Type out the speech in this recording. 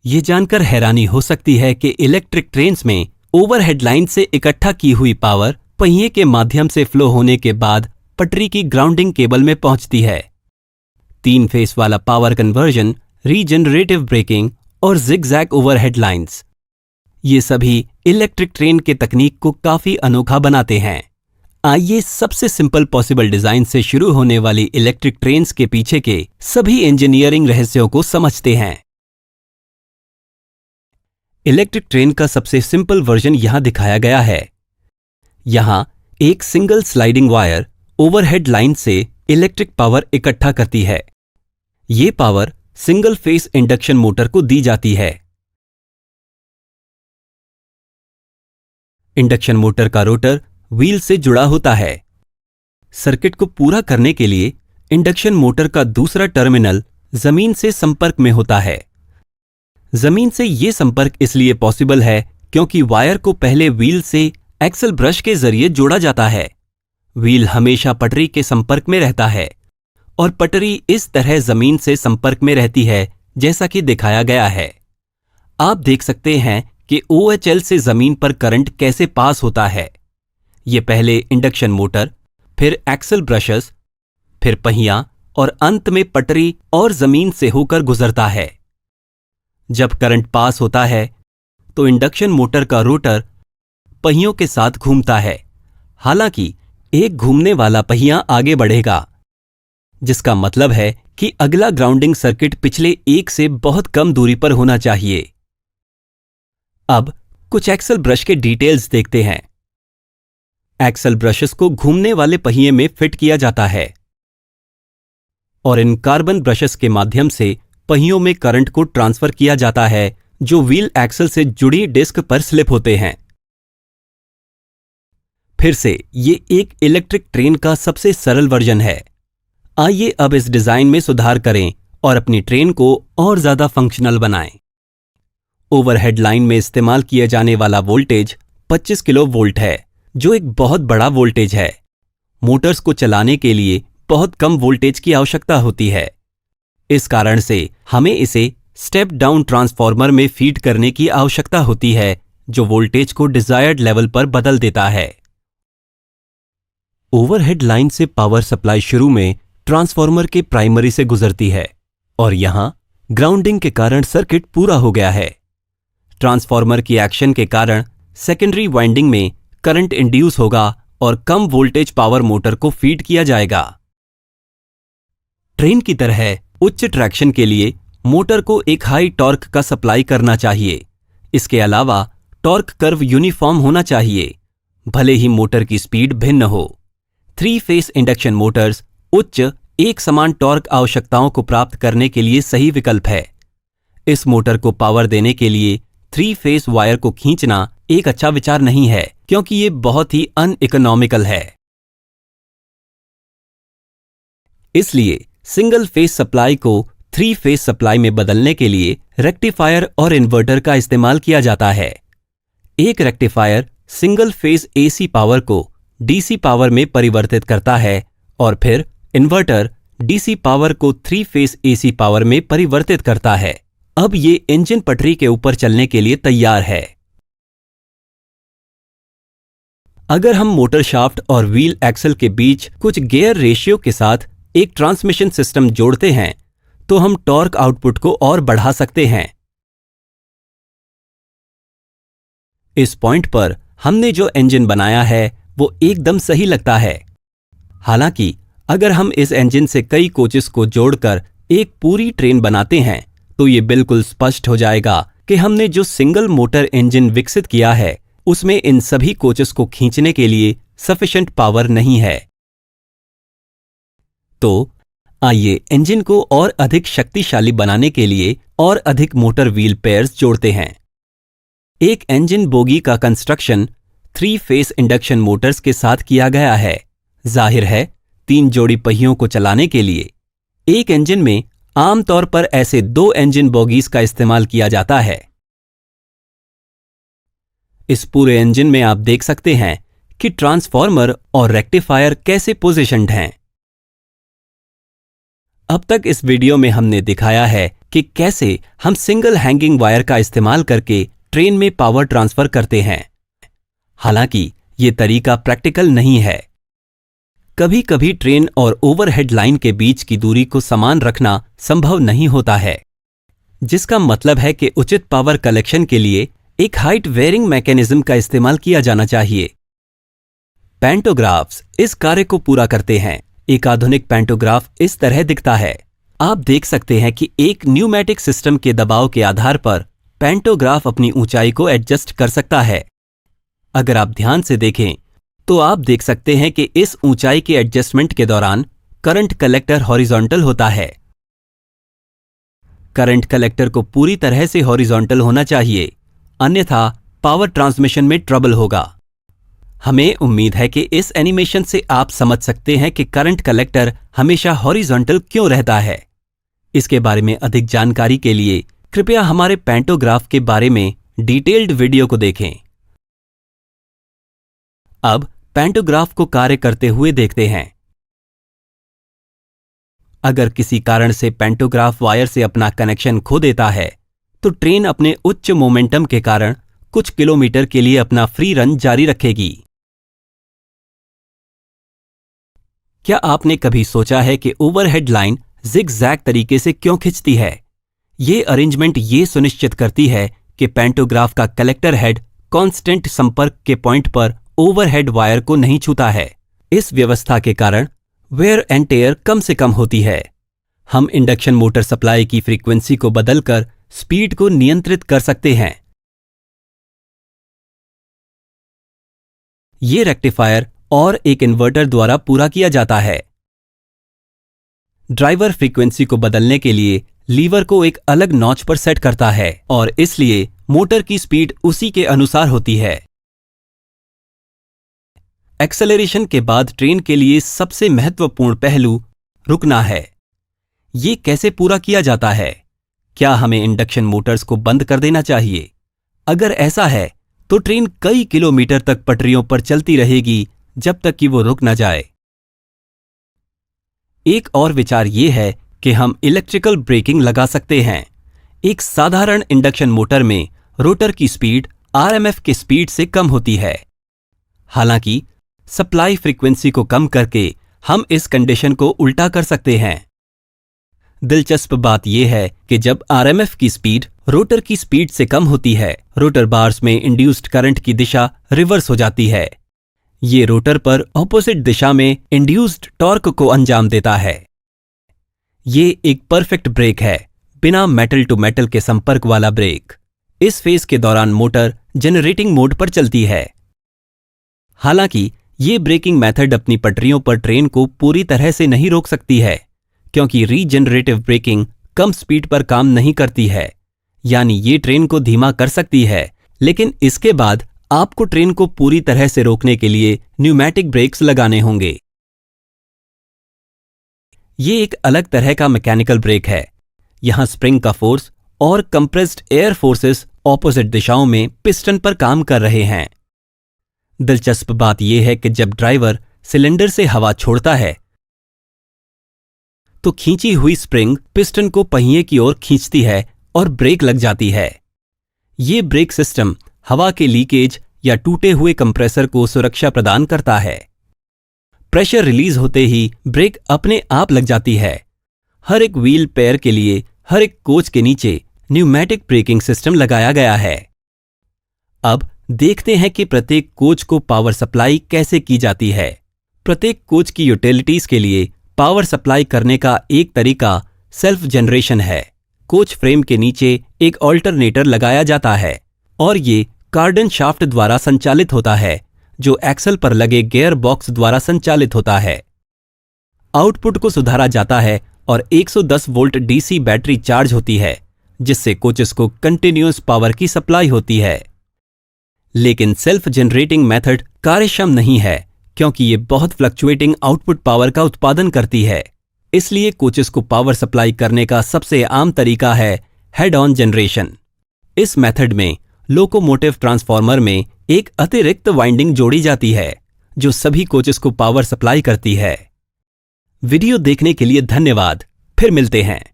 ये जानकर हैरानी हो सकती है कि इलेक्ट्रिक ट्रेन्स में ओवरहेड लाइन से इकट्ठा की हुई पावर पहिए के माध्यम से फ्लो होने के बाद पटरी की ग्राउंडिंग केबल में पहुंचती है। 3 फेस वाला पावर कन्वर्जन, रीजनरेटिव ब्रेकिंग और जिगजैग ओवरहेड लाइंस, ये सभी इलेक्ट्रिक ट्रेन के तकनीक को काफी अनोखा बनाते हैं। आइए सबसे सिंपल पॉसिबल डिजाइन से शुरू होने वाली इलेक्ट्रिक ट्रेन्स के पीछे के सभी इंजीनियरिंग रहस्यों को समझते हैं। इलेक्ट्रिक ट्रेन का सबसे सिंपल वर्जन यहां दिखाया गया है। यहां एक single sliding wire overhead line से इलेक्ट्रिक पावर इकट्ठा करती है। ये power single phase induction motor को दी जाती है। इंडक्शन मोटर का रोटर व्हील से जुड़ा होता है। सर्किट को पूरा करने के लिए इंडक्शन मोटर का दूसरा टर्मिनल जमीन से संपर्क में होता है। जमीन से यह संपर्क इसलिए पॉसिबल है क्योंकि वायर को पहले व्हील से एक्सल ब्रश के जरिए जोड़ा जाता है। व्हील हमेशा पटरी के संपर्क में रहता है और पटरी इस तरह जमीन से संपर्क में रहती है जैसा कि दिखाया गया है। आप देख सकते हैं कि OHL से जमीन पर करंट कैसे पास होता है। यह पहले इंडक्शन मोटर, फिर एक्सल ब्रशेस, फिर पहिया और अंत में पटरी और जमीन से होकर गुजरता है। जब करंट पास होता है तो इंडक्शन मोटर का रोटर पहियों के साथ घूमता है। हालांकि एक घूमने वाला पहिया आगे बढ़ेगा, जिसका मतलब है कि अगला ग्राउंडिंग सर्किट पिछले एक से बहुत कम दूरी पर होना चाहिए। अब कुछ एक्सल ब्रश के डिटेल्स देखते हैं। एक्सल ब्रशेस को घूमने वाले पहिए में फिट किया जाता है और इन कार्बन ब्रशेस के माध्यम से पहियों में करंट को ट्रांसफर किया जाता है जो व्हील एक्सल से जुड़ी डिस्क पर स्लिप होते हैं। फिर से ये एक इलेक्ट्रिक ट्रेन का सबसे सरल वर्जन है। आइए अब इस डिजाइन में सुधार करें और अपनी ट्रेन को और ज्यादा फंक्शनल बनाएं। ओवरहेड लाइन में इस्तेमाल किया जाने वाला वोल्टेज 25 किलो वोल्ट है, जो एक बहुत बड़ा वोल्टेज है। मोटर्स को चलाने के लिए बहुत कम वोल्टेज की आवश्यकता होती है। इस कारण से हमें इसे स्टेप डाउन ट्रांसफार्मर में फीड करने की आवश्यकता होती है, जो वोल्टेज को डिजायर्ड लेवल पर बदल देता है। ओवरहेड लाइन से पावर सप्लाई शुरू में ट्रांसफार्मर के प्राइमरी से गुजरती है और यहां ग्राउंडिंग के कारण सर्किट पूरा हो गया है। ट्रांसफार्मर की एक्शन के कारण सेकेंडरी वाइंडिंग में करंट इंड्यूस होगा और कम वोल्टेज पावर मोटर को फीड किया जाएगा। ट्रेन की तरह उच्च ट्रैक्शन के लिए मोटर को एक हाई टॉर्क का सप्लाई करना चाहिए। इसके अलावा टॉर्क कर्व यूनिफॉर्म होना चाहिए, भले ही मोटर की स्पीड भिन्न हो। 3 फेस इंडक्शन मोटर्स उच्च एक समान टॉर्क आवश्यकताओं को प्राप्त करने के लिए सही विकल्प है। इस मोटर को पावर देने के लिए 3 फेस वायर को खींचना एक अच्छा विचार नहीं है, क्योंकि यह बहुत ही अनइकोनॉमिकल है। इसलिए सिंगल फेस सप्लाई को 3 फेस सप्लाई में बदलने के लिए रेक्टिफायर और इन्वर्टर का इस्तेमाल किया जाता है। एक rectifier single phase AC power को DC पावर में परिवर्तित करता है और फिर इन्वर्टर DC पावर को 3 फेस AC पावर में परिवर्तित करता है। अब ये इंजन पटरी के ऊपर चलने के लिए तैयार है। अगर हम मोटर शाफ्ट और व्हील एक्सल के बीच कुछ गियर रेशियो के साथ एक ट्रांसमिशन सिस्टम जोड़ते हैं तो हम टॉर्क आउटपुट को और बढ़ा सकते हैं। इस पॉइंट पर हमने जो इंजन बनाया है वो एकदम सही लगता है। हालांकि अगर हम इस इंजन से कई कोचेस को जोड़कर एक पूरी ट्रेन बनाते हैं तो ये बिल्कुल स्पष्ट हो जाएगा कि हमने जो सिंगल मोटर इंजन विकसित किया है उसमें इन सभी कोचेस को खींचने के लिए सफिशिएंट पावर नहीं है। तो आइए इंजन को और अधिक शक्तिशाली बनाने के लिए और अधिक मोटर व्हील पेयर्स जोड़ते हैं। एक इंजन बोगी का कंस्ट्रक्शन 3 फेस इंडक्शन मोटर्स के साथ किया गया है। जाहिर है 3 जोड़ी पहियों को चलाने के लिए एक इंजन में आमतौर पर ऐसे 2 इंजन बोगीज का इस्तेमाल किया जाता है। इस पूरे इंजन में आप देख सकते हैं कि ट्रांसफार्मर और रेक्टिफायर कैसे पोजीशन्ड हैं। अब तक इस वीडियो में हमने दिखाया है कि कैसे हम सिंगल हैंगिंग वायर का इस्तेमाल करके ट्रेन में पावर ट्रांसफर करते हैं। हालांकि ये तरीका प्रैक्टिकल नहीं है। कभी कभी ट्रेन और ओवरहेड लाइन के बीच की दूरी को समान रखना संभव नहीं होता है, जिसका मतलब है कि उचित पावर कलेक्शन के लिए एक हाइट वेयरिंग मैकेनिज्म का इस्तेमाल किया जाना चाहिए। पैंटोग्राफ्स इस कार्य को पूरा करते हैं। एक आधुनिक पैंटोग्राफ इस तरह दिखता है। आप देख सकते हैं कि एक न्यूमैटिक सिस्टम के दबाव के आधार पर पैंटोग्राफ अपनी ऊंचाई को एडजस्ट कर सकता है। अगर आप ध्यान से देखें तो आप देख सकते हैं कि इस ऊंचाई के एडजस्टमेंट के दौरान करंट कलेक्टर हॉरिजॉन्टल होता है। करंट कलेक्टर को पूरी तरह से हॉरिजॉन्टल होना चाहिए, अन्यथा पावर ट्रांसमिशन में ट्रबल होगा। हमें उम्मीद है कि इस एनिमेशन से आप समझ सकते हैं कि करंट कलेक्टर हमेशा हॉरिजॉन्टल क्यों रहता है। इसके बारे में अधिक जानकारी के लिए कृपया हमारे पैंटोग्राफ के बारे में डिटेल्ड वीडियो को देखें। अब पैंटोग्राफ को कार्य करते हुए देखते हैं। अगर किसी कारण से पैंटोग्राफ वायर से अपना कनेक्शन खो देता है तो ट्रेन अपने उच्च मोमेंटम के कारण कुछ किलोमीटर के लिए अपना फ्री रन जारी रखेगी। क्या आपने कभी सोचा है कि ओवरहेड लाइन जिग-जैग तरीके से क्यों खिंचती है? ये अरेंजमेंट ये सुनिश्चित करती है कि पैंटोग्राफ का कलेक्टर हेड कांस्टेंट संपर्क के पॉइंट पर ओवरहेड वायर को नहीं छूता है। इस व्यवस्था के कारण वेयर एंड टेयर कम से कम होती है। हम इंडक्शन मोटर सप्लाई की फ्रीक्वेंसी को बदलकर स्पीड को नियंत्रित कर सकते हैं। ये रेक्टिफायर और एक इन्वर्टर द्वारा पूरा किया जाता है। ड्राइवर फ्रीक्वेंसी को बदलने के लिए लीवर को एक अलग नॉच पर सेट करता है और इसलिए मोटर की स्पीड उसी के अनुसार होती है। एक्सेलरेशन के बाद ट्रेन के लिए सबसे महत्वपूर्ण पहलू रुकना है। ये कैसे पूरा किया जाता है? क्या हमें इंडक्शन मोटर्स को बंद कर देना चाहिए? अगर ऐसा है तो ट्रेन कई किलोमीटर तक पटरियों पर चलती रहेगी जब तक कि वो रुक न जाए। एक और विचार ये है कि हम इलेक्ट्रिकल ब्रेकिंग लगा सकते हैं। एक साधारण इंडक्शन मोटर में रोटर की स्पीड आरएमएफ की स्पीड से कम होती है। हालांकि सप्लाई फ्रीक्वेंसी को कम करके हम इस कंडीशन को उल्टा कर सकते हैं। दिलचस्प बात यह है कि जब आरएमएफ की स्पीड रोटर की स्पीड से कम होती है, रोटर बार्स में इंड्यूस्ड करंट की दिशा रिवर्स हो जाती है। ये रोटर पर ऑपोजिट दिशा में इंड्यूस्ड टॉर्क को अंजाम देता है। ये एक परफेक्ट ब्रेक है, बिना मेटल टू मेटल के संपर्क वाला ब्रेक। इस फेज के दौरान मोटर जनरेटिंग मोड पर चलती है। हालांकि ये ब्रेकिंग मेथड अपनी पटरियों पर ट्रेन को पूरी तरह से नहीं रोक सकती है, क्योंकि रीजनरेटिव ब्रेकिंग कम स्पीड पर काम नहीं करती है। यानी ये ट्रेन को धीमा कर सकती है, लेकिन इसके बाद आपको ट्रेन को पूरी तरह से रोकने के लिए न्यूमैटिक ब्रेक्स लगाने होंगे। ये एक अलग तरह का मैकेनिकल ब्रेक है। यहां स्प्रिंग का फोर्स और कंप्रेस्ड एयर फोर्सेस ऑपोजिट दिशाओं में पिस्टन पर काम कर रहे हैं। दिलचस्प बात यह है कि जब ड्राइवर सिलेंडर से हवा छोड़ता है तो खींची हुई स्प्रिंग पिस्टन को पहिए की ओर खींचती है और ब्रेक लग जाती है। ये ब्रेक सिस्टम हवा के लीकेज या टूटे हुए कंप्रेसर को सुरक्षा प्रदान करता है। प्रेशर रिलीज होते ही ब्रेक अपने आप लग जाती है। हर एक व्हील पेयर के लिए हर एक कोच के नीचे न्यूमैटिक ब्रेकिंग सिस्टम लगाया गया है। अब देखते हैं कि प्रत्येक कोच को पावर सप्लाई कैसे की जाती है। प्रत्येक कोच की यूटिलिटीज के लिए पावर सप्लाई करने का एक तरीका सेल्फ जनरेशन है। कोच फ्रेम के नीचे एक ऑल्टरनेटर लगाया जाता है और ये कार्डन शाफ्ट द्वारा संचालित होता है, जो एक्सल पर लगे गियर बॉक्स द्वारा संचालित होता है। आउटपुट को सुधारा जाता है और 110 वोल्ट डीसी बैटरी चार्ज होती है, जिससे कोचेस को कंटिन्यूअस पावर की सप्लाई होती है। लेकिन सेल्फ जनरेटिंग मेथड कार्यक्षम नहीं है, क्योंकि ये बहुत फ्लक्चुएटिंग आउटपुट पावर का उत्पादन करती है। इसलिए कोचेस को पावर सप्लाई करने का सबसे आम तरीका है हेड ऑन जनरेशन। इस मेथड में लोकोमोटिव ट्रांसफार्मर में एक अतिरिक्त वाइंडिंग जोड़ी जाती है, जो सभी कोचेस को पावर सप्लाई करती है। वीडियो देखने के लिए धन्यवाद। फिर मिलते हैं।